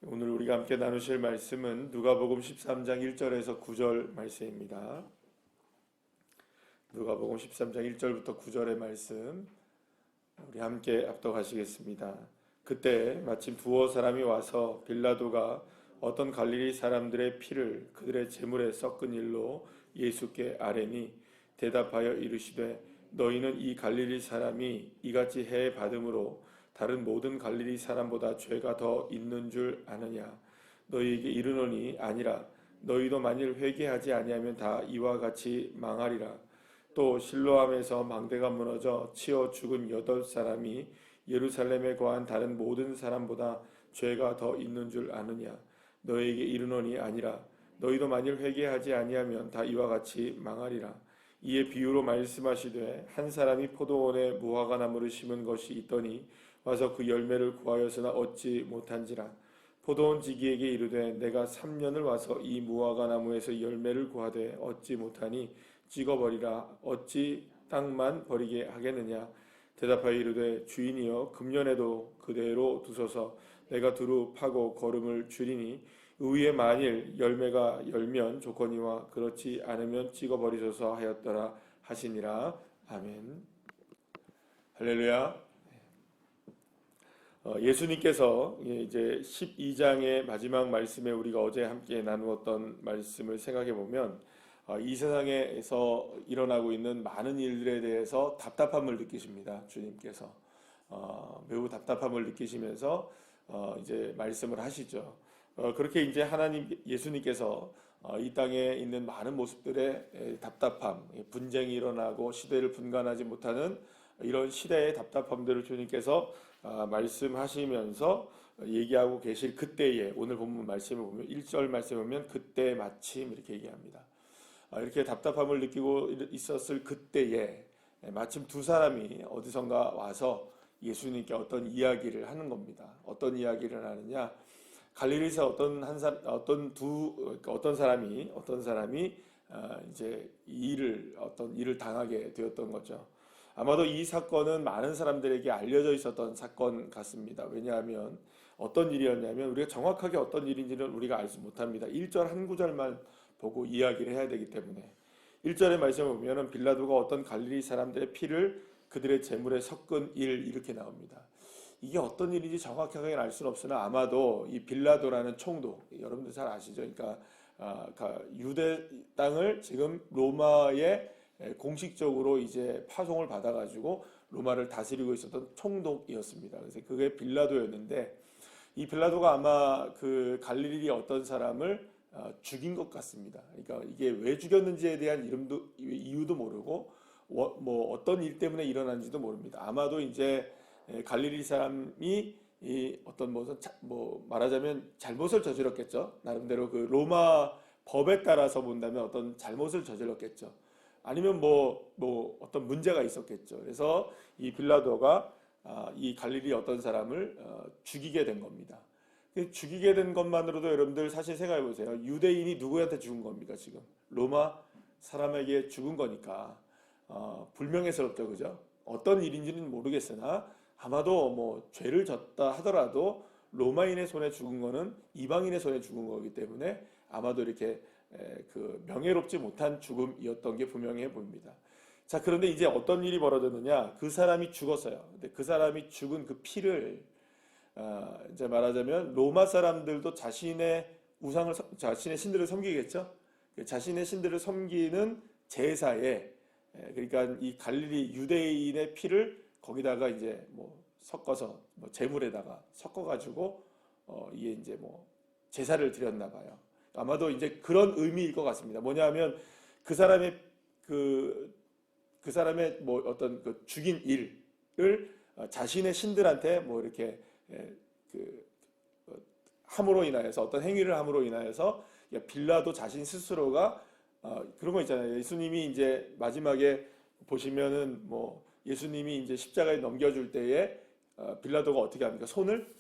오늘 우리가 함께 나누실 말씀은 누가복음 13장 1절에서 9절 말씀입니다. 누가복음 13장 1절부터 9절의 말씀 우리 함께 합독하시겠습니다. 그때 마침 두어 사람이 와서 빌라도가 어떤 갈릴리 사람들의 피를 그들의 제물에 섞은 일로 예수께 아뢰니 대답하여 이르시되 너희는 이 갈릴리 사람이 이같이 해 받음으로 다른 모든 갈릴리 사람보다 죄가 더 있는 줄 아느냐? 너희에게 이르노니 아니라. 너희도 만일 회개하지 아니하면 다 이와 같이 망하리라. 또 실로암에서 망대가 무너져 치어 죽은 8사람이 예루살렘에 거한 다른 모든 사람보다 죄가 더 있는 줄 아느냐? 너희에게 이르노니 아니라. 너희도 만일 회개하지 아니하면 다 이와 같이 망하리라. 이에 비유로 말씀하시되 한 사람이 포도원에 무화과 나무를 심은 것이 있더니 와서 그 열매를 구하였으나 얻지 못한지라. 포도원 지기에게 이르되 내가 3년을 와서 이 무화과 나무에서 열매를 구하되 얻지 못하니 찍어버리라. 어찌 땅만 버리게 하겠느냐? 대답하여 이르되 주인이여 금년에도 그대로 두소서. 내가 두루 파고 거름을 줄이니 의에 만일 열매가 열면 좋거니와 그렇지 않으면 찍어버리소서 하였더라 하시니라. 아멘. 할렐루야. 예수님께서 이제 12장의 마지막 말씀에 우리가 어제 함께 나누었던 말씀을 생각해 보면 이 세상에서 일어나고 있는 많은 일들에 대해서 답답함을 느끼십니다. 주님께서 매우 답답함을 느끼시면서 이제 말씀을 하시죠. 그렇게 이제 하나님 예수님께서 이 땅에 있는 많은 모습들의 답답함, 분쟁이 일어나고 시대를 분간하지 못하는 이런 시대의 답답함들을 주님께서 말씀하시면서 얘기하고 계실 그때에 오늘 본문 말씀을 보면 1절 말씀을 보면 그때 마침 이렇게 얘기합니다. 이렇게 답답함을 느끼고 있었을 그때에 마침 두 사람이 어디선가 와서 예수님께 어떤 이야기를 하는 겁니다. 어떤 이야기를 하느냐? 갈릴리에서 어떤 사람이 이제 어떤 일을 당하게 되었던 거죠. 아마도 이 사건은 많은 사람들에게 알려져 있었던 사건 같습니다. 왜냐하면 어떤 일이었냐면 우리가 정확하게 어떤 일인지는 우리가 알지 못합니다. 1절 한 구절만 보고 이야기를 해야 되기 때문에 1절의 말씀을 보면 빌라도가 어떤 갈릴리 사람들의 피를 그들의 제물에 섞은 일 이렇게 나옵니다. 이게 어떤 일인지 정확하게 알 수는 없으나 아마도 이 빌라도라는 총독, 여러분들 잘 아시죠? 그러니까 유대 땅을 지금 로마의 공식적으로 이제 파송을 받아가지고 로마를 다스리고 있었던 총독이었습니다. 그래서 그게 빌라도였는데 이 빌라도가 아마 그 갈릴리 어떤 사람을 죽인 것 같습니다. 그러니까 이게 왜 죽였는지에 대한 이유도 모르고 뭐 어떤 일 때문에 일어난지도 모릅니다. 아마도 이제 갈릴리 사람이 이 어떤 말하자면 잘못을 저질렀겠죠. 나름대로 그 로마 법에 따라서 본다면 어떤 잘못을 저질렀겠죠. 아니면 어떤 문제가 있었겠죠. 그래서 이 빌라도가 이 갈릴리 어떤 사람을 죽이게 된 겁니다. 죽이게 된 것만으로도 여러분들 사실 생각해 보세요. 유대인이 누구한테 죽은 겁니까, 지금? 로마 사람에게 죽은 거니까 불명예스럽죠, 그죠? 어떤 일인지는 모르겠으나 아마도 죄를 졌다 하더라도 로마인의 손에 죽은 거는 이방인의 손에 죽은 거기 때문에 아마도 이렇게 그 명예롭지 못한 죽음이었던 게 분명해 보입니다. 자, 그런데 이제 어떤 일이 벌어졌느냐? 그 사람이 죽었어요. 근데 그 사람이 죽은 그 피를 이제 말하자면 로마 사람들도 자신의 신들을 섬기겠죠. 자신의 신들을 섬기는 제사에 그러니까 이 갈릴리 유대인의 피를 거기다가 이제 섞어서 제물에다가 섞어가지고 이게 이제 제사를 드렸나 봐요. 아마도 이제 그런 의미일 것 같습니다. 뭐냐하면 그 사람의 어떤 그 죽인 일을 자신의 신들한테 이렇게 함으로 인하여서 어떤 행위를 함으로 인하여서 빌라도 자신 스스로가 그런 거 있잖아요. 예수님이 이제 마지막에 보시면은 예수님이 이제 십자가에 넘겨줄 때에 빌라도가 어떻게 합니까? 손을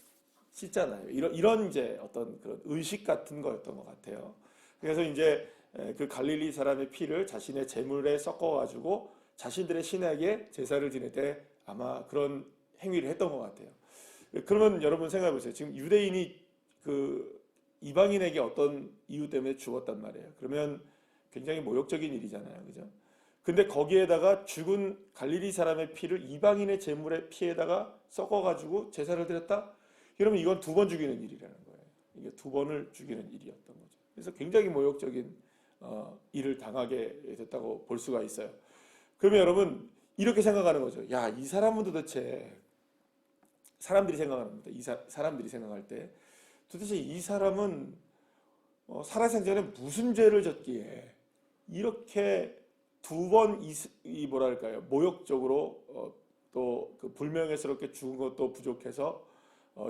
씻잖아요. 이런 이제 어떤 그런 의식 같은 거였던 것 같아요. 그래서 이제 그 갈릴리 사람의 피를 자신의 제물에 섞어가지고 자신들의 신에게 제사를 지낼 때 아마 그런 행위를 했던 것 같아요. 그러면 여러분 생각해 보세요. 지금 유대인이 그 이방인에게 어떤 이유 때문에 죽었단 말이에요. 그러면 굉장히 모욕적인 일이잖아요. 그죠? 근데 거기에다가 죽은 갈릴리 사람의 피를 이방인의 제물의 피에다가 섞어가지고 제사를 드렸다? 이러면 이건 두 번 죽이는 일이라는 거예요. 이게 두 번을 죽이는 일이었던 거죠. 그래서 굉장히 모욕적인 일을 당하게 됐다고 볼 수가 있어요. 그러면 여러분 이렇게 생각하는 거죠. 야, 이 사람은 도대체 사람들이 생각하는 겁니다. 사람들이 생각할 때 도대체 이 사람은 살아생전에 무슨 죄를 졌기에 이렇게 두 번 이 뭐랄까요 모욕적으로 또 그 불명예스럽게 죽은 것도 부족해서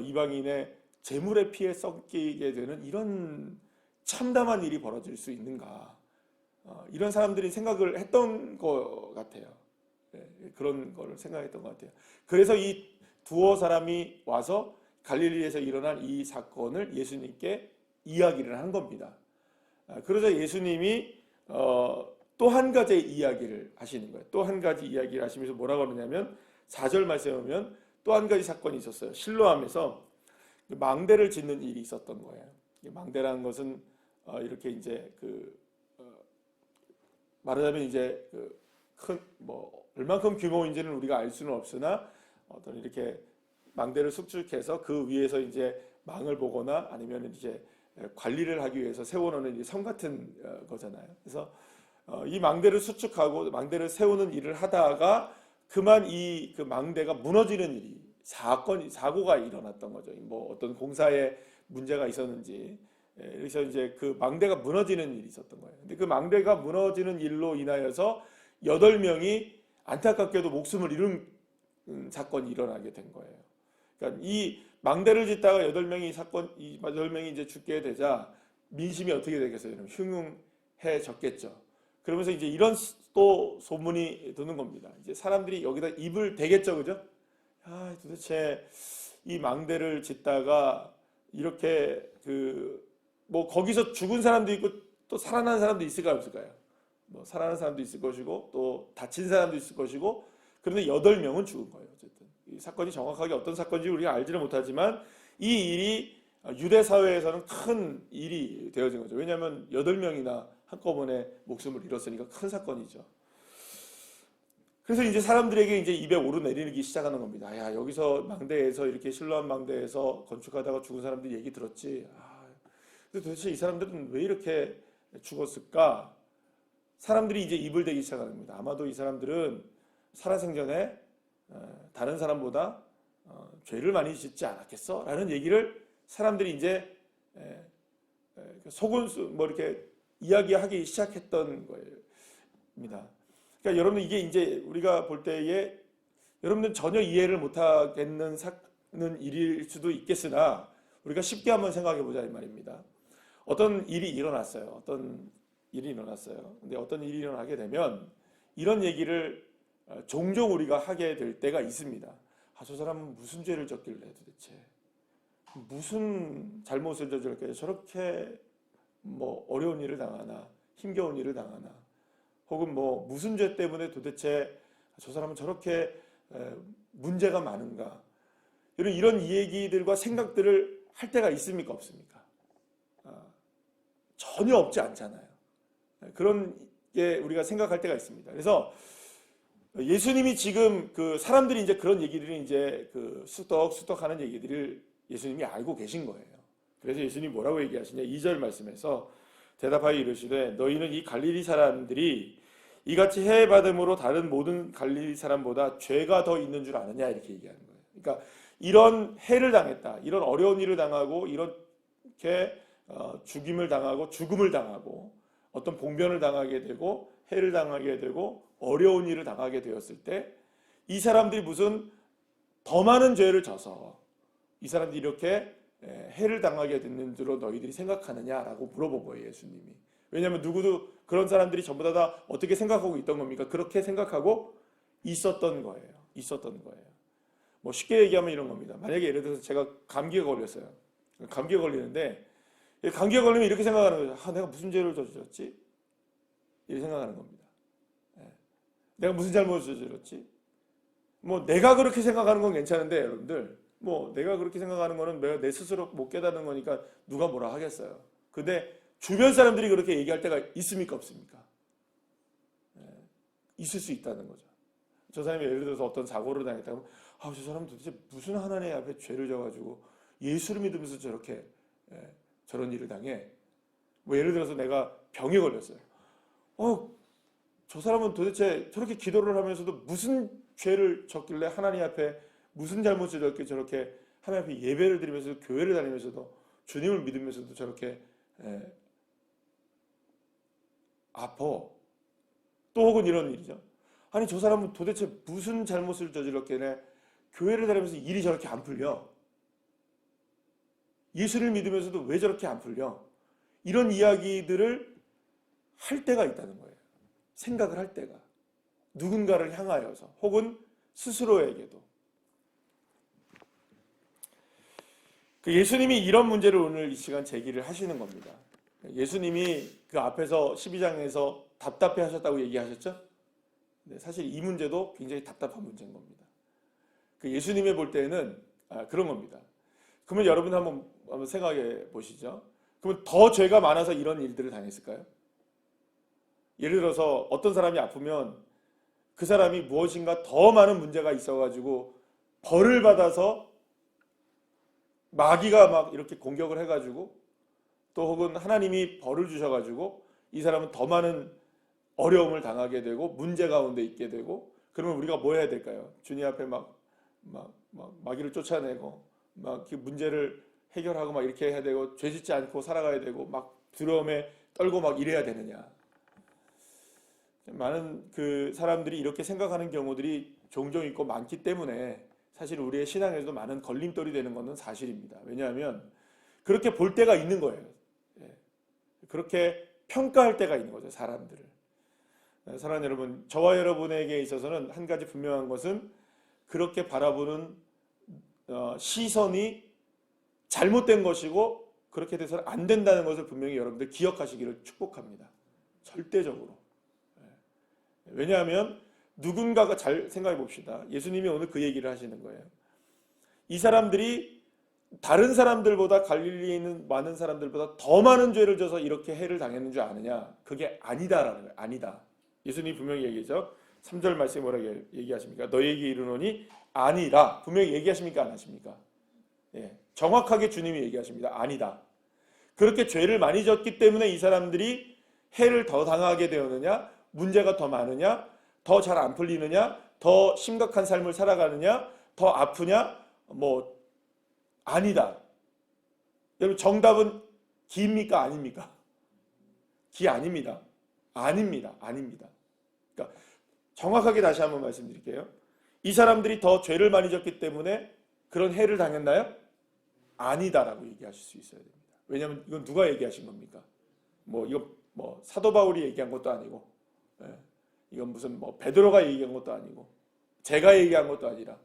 이방인의 재물의 피에 섞이게 되는 이런 참담한 일이 벌어질 수 있는가? 이런 사람들이 생각을 했던 것 같아요. 그런 거를 생각했던 것 같아요. 그래서 이 두어 사람이 와서 갈릴리에서 일어난 이 사건을 예수님께 이야기를 한 겁니다. 그러자 예수님이 또 한 가지 이야기를 하시는 거예요. 또 한 가지 이야기를 하시면서 뭐라고 하느냐면 4절 말씀에 보면 또 한 가지 사건이 있었어요. 실로암에서 망대를 짓는 일이 있었던 거예요. 망대라는 것은 이렇게 이제 말하자면 이제 큰 뭐 얼만큼 규모인지는 우리가 알 수는 없으나 어떤 이렇게 망대를 수축해서 그 위에서 이제 망을 보거나 아니면 이제 관리를 하기 위해서 세워놓는 성 같은 거잖아요. 그래서 이 망대를 수축하고 망대를 세우는 일을 하다가 그만 이 그 망대가 무너지는 일이 사고가 일어났던 거죠. 뭐 어떤 공사에 문제가 있었는지 그래서 이제 그 망대가 무너지는 일이 있었던 거예요. 근데 그 망대가 무너지는 일로 인하여서 8명이 안타깝게도 목숨을 잃은 사건이 일어나게 된 거예요. 그러니까 이 망대를 짓다가 8명이 이제 죽게 되자 민심이 어떻게 되겠어요? 흉흉해졌겠죠. 그러면서 이제 이런 또 소문이 도는 겁니다. 이제 사람들이 여기다 입을 대겠죠, 그죠? 아, 도대체 이 망대를 짓다가 이렇게 뭐 거기서 죽은 사람도 있고 또 살아난 사람도 있을까요, 없을까요? 뭐 살아난 사람도 있을 것이고 또 다친 사람도 있을 것이고 그런데 8명은 죽은 거예요. 어쨌든 이 사건이 정확하게 어떤 사건인지 우리가 알지는 못하지만 이 일이 유대 사회에서는 큰 일이 되어진 거죠. 왜냐하면 8명이나 한꺼번에 목숨을 잃었으니까 큰 사건이죠. 그래서 이제 사람들에게 이제 입에 오르내리기 시작하는 겁니다. 야, 여기서 망대에서 이렇게 실로암 망대에서 건축하다가 죽은 사람들 얘기 들었지. 근데 도대체 이 사람들은 왜 이렇게 죽었을까? 사람들이 이제 입을 대기 시작하는 겁니다. 아마도 이 사람들은 살아생전에 다른 사람보다 죄를 많이 짓지 않았겠어? 라는 얘기를 사람들이 이제 속은 뭐 이렇게 이야기하기 시작했던 거입니다. 그러니까 여러분 이게 이제 우리가 볼 때에 여러분들 전혀 이해를 못하겠는 일일 수도 있겠으나 우리가 쉽게 한번 생각해 보자 이 말입니다. 어떤 일이 일어났어요. 근데 어떤 일이 일어나게 되면 이런 얘기를 종종 우리가 하게 될 때가 있습니다. 저 사람은 무슨 죄를 졌길래 도대체 무슨 잘못을 저질렀길래 저렇게 뭐 어려운 일을 당하나 힘겨운 일을 당하나 혹은 뭐 무슨 죄 때문에 도대체 저 사람은 저렇게 문제가 많은가 이런 얘기들과 생각들을 할 때가 있습니까 없습니까? 전혀 없지 않잖아요. 그런 게 우리가 생각할 때가 있습니다. 그래서 예수님이 지금 사람들이 이제 그런 얘기들을 이제 수덕수덕하는 얘기들을 예수님이 알고 계신 거예요. 그래서 예수님이 뭐라고 얘기하시냐? 2절 말씀에서 대답하여 이르시되 너희는 이 갈릴리 사람들이 이같이 해해 받음으로 다른 모든 갈릴리 사람보다 죄가 더 있는 줄 아느냐 이렇게 얘기하는 거예요. 그러니까 이런 해를 당했다. 이런 어려운 일을 당하고 이렇게 죽임을 당하고 죽음을 당하고 어떤 봉변을 당하게 되고 해를 당하게 되고 어려운 일을 당하게 되었을 때 이 사람들이 무슨 더 많은 죄를 져서 이 사람들이 이렇게 해를 당하게 됐는 줄로 너희들이 생각하느냐라고 물어본 거예요 예수님이. 왜냐하면 누구도 그런 사람들이 전부 다 어떻게 생각하고 있던 겁니까? 그렇게 생각하고 있었던 거예요. 뭐 쉽게 얘기하면 이런 겁니다. 만약에 예를 들어서 제가 감기에 걸렸어요. 감기에 걸리는데 감기에 걸리면 이렇게 생각하는 거죠. 내가 무슨 죄를 저질렀지? 이렇게 생각하는 겁니다. 내가 무슨 잘못을 저질렀지? 뭐 내가 그렇게 생각하는 건 괜찮은데 여러분들 뭐 내가 그렇게 생각하는 거는 내가 내 스스로 못 깨닫는 거니까 누가 뭐라 하겠어요. 근데 주변 사람들이 그렇게 얘기할 때가 있습니까 없습니까? 있을 수 있다는 거죠. 저 사람이 예를 들어서 어떤 사고를 당했다면 저 사람 도대체 무슨 하나님 앞에 죄를 져가지고 예수를 믿으면서 저렇게 저런 일을 당해. 뭐 예를 들어서 내가 병에 걸렸어요. 저 사람은 도대체 저렇게 기도를 하면서도 무슨 죄를 졌길래 하나님 앞에 무슨 잘못을 졌길래 저렇게 하나님 앞에 예배를 드리면서도 교회를 다니면서도 주님을 믿으면서도 저렇게 아파. 또 혹은 이런 일이죠. 아니 저 사람은 도대체 무슨 잘못을 저질렀길래 교회를 다니면서 일이 저렇게 안 풀려. 예수를 믿으면서도 왜 저렇게 안 풀려. 이런 이야기들을 할 때가 있다는 거예요. 생각을 할 때가. 누군가를 향하여서 혹은 스스로에게도. 예수님이 이런 문제를 오늘 이 시간 제기를 하시는 겁니다. 예수님이 그 앞에서 12장에서 답답해 하셨다고 얘기하셨죠? 사실 이 문제도 굉장히 답답한 문제인 겁니다. 예수님이 볼 때는 그런 겁니다. 그러면 여러분 한번 생각해 보시죠. 그러면 더 죄가 많아서 이런 일들을 당했을까요? 예를 들어서 어떤 사람이 아프면 그 사람이 무엇인가 더 많은 문제가 있어가지고 벌을 받아서 마귀가 막 이렇게 공격을 해가지고 또 혹은 하나님이 벌을 주셔가지고 이 사람은 더 많은 어려움을 당하게 되고 문제 가운데 있게 되고 그러면 우리가 뭐 해야 될까요? 주님 앞에 막 마귀를 쫓아내고 막 문제를 해결하고 막 이렇게 해야 되고 죄짓지 않고 살아가야 되고 막 두려움에 떨고 막 이래야 되느냐? 많은 그 사람들이 이렇게 생각하는 경우들이 종종 있고 많기 때문에 사실 우리의 신앙에서도 많은 걸림돌이 되는 것은 사실입니다. 왜냐하면 그렇게 볼 때가 있는 거예요. 그렇게 평가할 때가 있는 거죠, 사람들을. 사랑하는 여러분, 저와 여러분에게 있어서는 한 가지 분명한 것은 그렇게 바라보는 시선이 잘못된 것이고 그렇게 돼서는 안 된다는 것을 분명히 여러분들 기억하시기를 축복합니다. 절대적으로. 왜냐하면 누군가가 잘 생각해 봅시다. 예수님이 오늘 그 얘기를 하시는 거예요. 이 사람들이 다른 사람들보다 갈릴리에 있는 많은 사람들보다 더 많은 죄를 져서 이렇게 해를 당했는 줄 아느냐? 그게 아니다라는 거예요. 아니다. 예수님이 분명히 얘기했죠. 3절 말씀에 뭐라고 얘기하십니까? 너희에게 이르노니 아니라. 분명히 얘기하십니까? 안 하십니까? 정확하게 주님이 얘기하십니다. 아니다. 그렇게 죄를 많이 졌기 때문에 이 사람들이 해를 더 당하게 되었느냐? 문제가 더 많으냐? 더 잘 안 풀리느냐? 더 심각한 삶을 살아가느냐? 더 아프냐? 아니다. 여러분 정답은 기입니까? 아닙니까? 기 아닙니다. 아닙니다. 아닙니다. 그러니까 정확하게 다시 한번 말씀드릴게요. 이 사람들이 더 죄를 많이 졌기 때문에 그런 해를 당했나요? 아니다라고 얘기하실 수 있어야 됩니다. 왜냐하면 이건 누가 얘기하신 겁니까? 이거 사도 바울이 얘기한 것도 아니고, 이건 무슨 베드로가 얘기한 것도 아니고, 제가 얘기한 것도 아니라,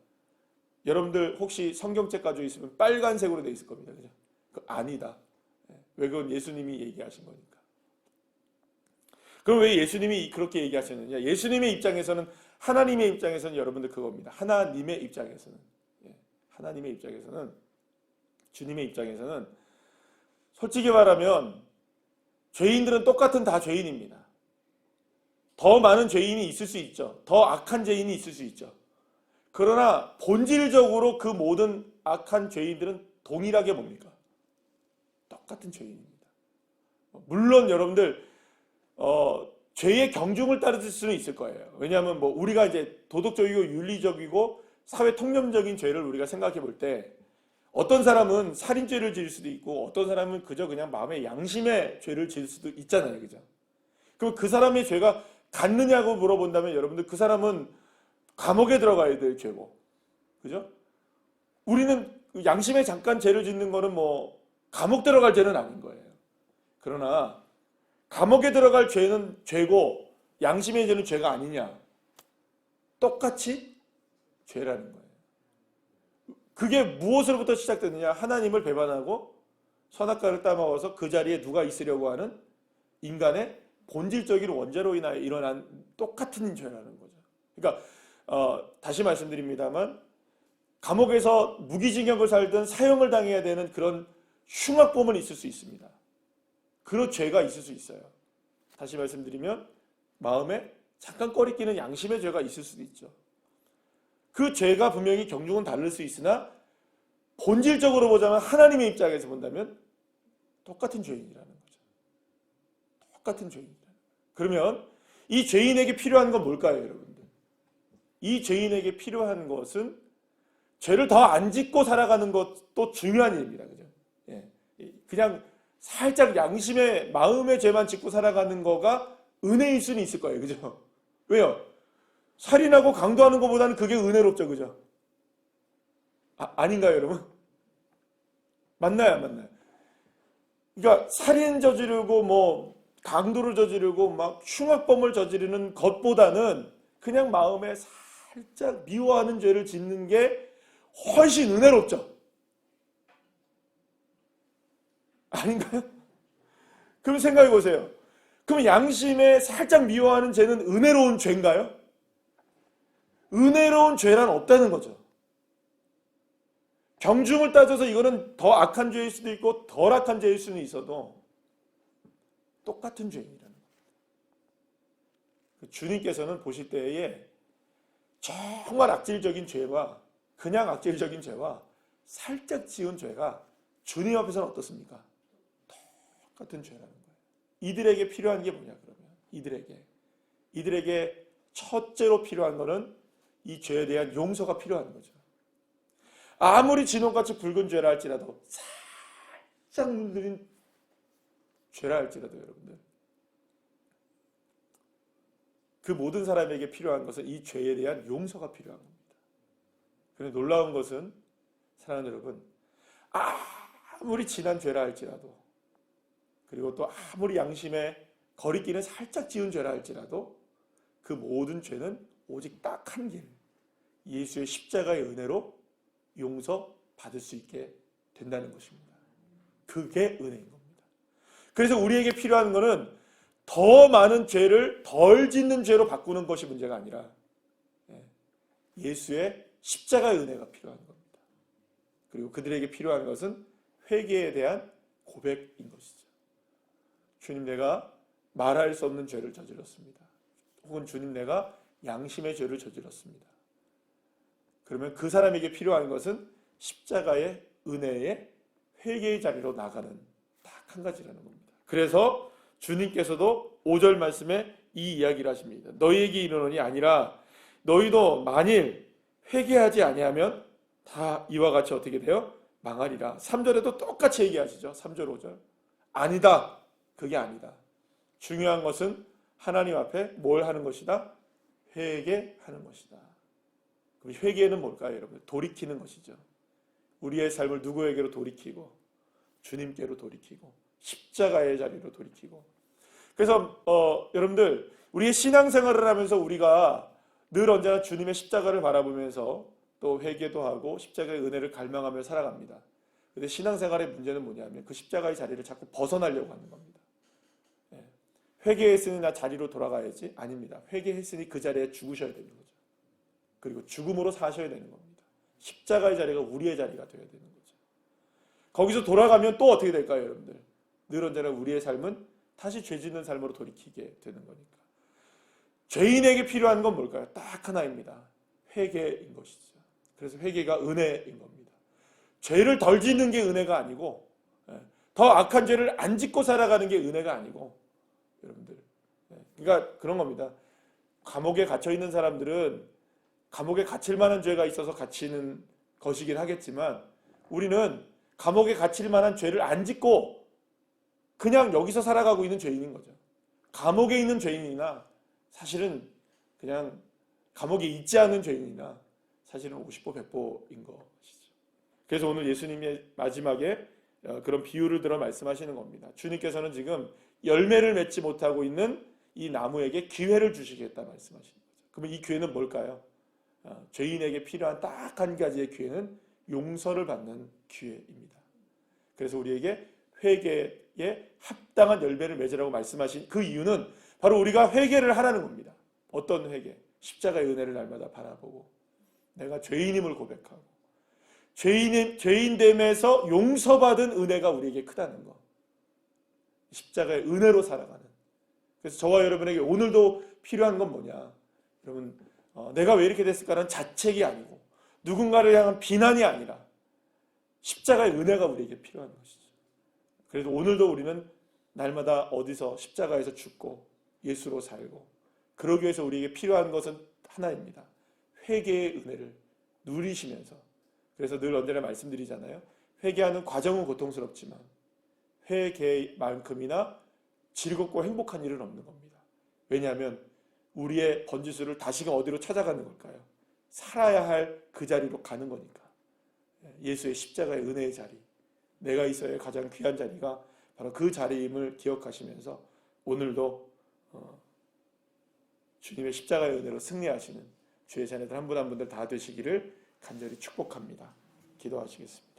여러분들 혹시 성경책 가지고 있으면 빨간색으로 돼 있을 겁니다. 그죠? 아니다. 왜 그건 예수님이 얘기하신 거니까. 그럼 왜 예수님이 그렇게 얘기하셨느냐? 예수님의 입장에서는, 하나님의 입장에서는 여러분들 그겁니다. 하나님의 입장에서는, 하나님의 입장에서는, 주님의 입장에서는 솔직히 말하면 죄인들은 똑같은 다 죄인입니다. 더 많은 죄인이 있을 수 있죠. 더 악한 죄인이 있을 수 있죠. 그러나 본질적으로 그 모든 악한 죄인들은 동일하게 뭡니까? 똑같은 죄인입니다. 물론 여러분들 죄의 경중을 따르실 수는 있을 거예요. 왜냐하면 우리가 이제 도덕적이고 윤리적이고 사회 통념적인 죄를 우리가 생각해 볼 때 어떤 사람은 살인죄를 지을 수도 있고 어떤 사람은 그저 그냥 마음의 양심의 죄를 지을 수도 있잖아요. 그죠? 그럼 그 사람의 죄가 같느냐고 물어본다면 여러분들 그 사람은 감옥에 들어가야 될 죄고, 그죠? 우리는 양심에 잠깐 죄를 짓는 거는 감옥 들어갈 죄는 아닌 거예요. 그러나 감옥에 들어갈 죄는 죄고 양심의 죄는 죄가 아니냐? 똑같이 죄라는 거예요. 그게 무엇으로부터 시작되느냐? 하나님을 배반하고 선악과를 따먹어서 그 자리에 누가 있으려고 하는 인간의 본질적인 원죄로 인하여 일어난 똑같은 죄라는 거죠. 그러니까 다시 말씀드립니다만 감옥에서 무기징역을 살든 사형을 당해야 되는 그런 흉악범은 있을 수 있습니다. 그런 죄가 있을 수 있어요. 다시 말씀드리면 마음에 잠깐 꺼리끼는 양심의 죄가 있을 수도 있죠. 그 죄가 분명히 경중은 다를 수 있으나 본질적으로 보자면 하나님의 입장에서 본다면 똑같은 죄인이라는 거죠. 똑같은 죄인이라는 거예요. 그러면 이 죄인에게 필요한 건 뭘까요, 여러분들? 이 죄인에게 필요한 것은 죄를 더 안 짓고 살아가는 것도 중요한 일입니다. 그죠? 예. 그냥 살짝 양심의 마음의 죄만 짓고 살아가는 거가 은혜일 수는 있을 거예요. 그죠? 왜요? 살인하고 강도하는 것보다는 그게 은혜롭죠. 그죠? 아닌가요, 여러분? 맞나요, 안 맞나요? 그러니까 살인 저지르고 뭐 강도를 저지르고 막 흉악범을 저지르는 것보다는 그냥 마음에 살짝 미워하는 죄를 짓는 게 훨씬 은혜롭죠. 아닌가요? 그럼 생각해 보세요. 그럼 양심에 살짝 미워하는 죄는 은혜로운 죄인가요? 은혜로운 죄란 없다는 거죠. 경중을 따져서 이거는 더 악한 죄일 수도 있고 덜 악한 죄일 수는 있어도 똑같은 죄인이라는 거예요. 주님께서는 보실 때에 정말 악질적인 죄와 그냥 악질적인 죄와 살짝 지은 죄가 주님 앞에서는 어떻습니까? 똑같은 죄라는 거예요. 이들에게 필요한 게 뭐냐 그러면 이들에게 첫째로 필요한 거는 이 죄에 대한 용서가 필요한 거죠. 아무리 진홍같이 붉은 죄라 할지라도 살짝 물들인 죄라 할지라도 여러분들 그 모든 사람에게 필요한 것은 이 죄에 대한 용서가 필요한 겁니다. 그런데 놀라운 것은 사랑하는 여러분 아무리 진한 죄라 할지라도 그리고 또 아무리 양심에 거리끼는 살짝 지은 죄라 할지라도 그 모든 죄는 오직 딱 한 길 예수의 십자가의 은혜로 용서받을 수 있게 된다는 것입니다. 그게 은혜인 겁니다. 그래서 우리에게 필요한 것은 더 많은 죄를 덜 짓는 죄로 바꾸는 것이 문제가 아니라 예수의 십자가의 은혜가 필요한 겁니다. 그리고 그들에게 필요한 것은 회개에 대한 고백인 것이죠. 주님, 내가 말할 수 없는 죄를 저질렀습니다. 혹은 주님, 내가 양심의 죄를 저질렀습니다. 그러면 그 사람에게 필요한 것은 십자가의 은혜의 회개의 자리로 나가는 딱 한 가지라는 겁니다. 그래서 주님께서도 5절 말씀에 이 이야기를 하십니다. 너희에게 이르노니 아니라 너희도 만일 회개하지 아니하면 다 이와 같이 어떻게 돼요? 망하리라. 3절에도 똑같이 얘기하시죠. 3절 5절. 아니다. 그게 아니다. 중요한 것은 하나님 앞에 뭘 하는 것이다? 회개하는 것이다. 그럼 회개는 뭘까요, 여러분? 돌이키는 것이죠. 우리의 삶을 누구에게로 돌이키고 주님께로 돌이키고 십자가의 자리로 돌이키고. 그래서 여러분들 우리의 신앙생활을 하면서 우리가 늘 언제나 주님의 십자가를 바라보면서 또 회개도 하고 십자가의 은혜를 갈망하며 살아갑니다. 그런데 신앙생활의 문제는 뭐냐면 그 십자가의 자리를 자꾸 벗어나려고 하는 겁니다. 회개했으니 나 자리로 돌아가야지? 아닙니다. 회개했으니 그 자리에 죽으셔야 되는 거죠. 그리고 죽음으로 사셔야 되는 겁니다. 십자가의 자리가 우리의 자리가 되어야 되는 거죠. 거기서 돌아가면 또 어떻게 될까요, 여러분들? 늘 언제나 우리의 삶은 다시 죄 짓는 삶으로 돌이키게 되는 거니까. 죄인에게 필요한 건 뭘까요? 딱 하나입니다. 회개인 것이죠. 그래서 회개가 은혜인 겁니다. 죄를 덜 짓는 게 은혜가 아니고 더 악한 죄를 안 짓고 살아가는 게 은혜가 아니고 여러분들 그러니까 그런 겁니다. 감옥에 갇혀 있는 사람들은 감옥에 갇힐 만한 죄가 있어서 갇히는 것이긴 하겠지만 우리는 감옥에 갇힐 만한 죄를 안 짓고 그냥 여기서 살아가고 있는 죄인인 거죠. 감옥에 있는 죄인이나 사실은 그냥 감옥에 있지 않은 죄인이나 사실은 50보 100보인 것이죠. 그래서 오늘 예수님이 마지막에 그런 비유를 들어 말씀하시는 겁니다. 주님께서는 지금 열매를 맺지 못하고 있는 이 나무에게 기회를 주시겠다 말씀하시는 거죠. 그러면 이 기회는 뭘까요? 죄인에게 필요한 딱 한 가지의 기회는 용서를 받는 기회입니다. 그래서 우리에게 회개에 합당한 열매를 맺으라고 말씀하신 그 이유는 바로 우리가 회개를 하라는 겁니다. 어떤 회개? 십자가의 은혜를 날마다 바라보고 내가 죄인임을 고백하고 죄인됨에서 용서받은 은혜가 우리에게 크다는 거. 십자가의 은혜로 살아가는. 그래서 저와 여러분에게 오늘도 필요한 건 뭐냐? 여러분, 내가 왜 이렇게 됐을까라는 자책이 아니고 누군가를 향한 비난이 아니라 십자가의 은혜가 우리에게 필요한 것이죠. 그래도 오늘도 우리는 날마다 어디서 십자가에서 죽고 예수로 살고, 그러기 위해서 우리에게 필요한 것은 하나입니다. 회개의 은혜를 누리시면서. 그래서 늘 언제나 말씀드리잖아요. 회개하는 과정은 고통스럽지만 회개만큼이나 즐겁고 행복한 일은 없는 겁니다. 왜냐하면 우리의 번지수를 다시금 어디로 찾아가는 걸까요? 살아야 할 그 자리로 가는 거니까. 예수의 십자가의 은혜의 자리, 내가 있어야 할 가장 귀한 자리가 바로 그 자리임을 기억하시면서 오늘도 주님의 십자가의 은혜로 승리하시는 주의 자녀들 한 분 한 분들 다 되시기를 간절히 축복합니다. 기도하시겠습니다.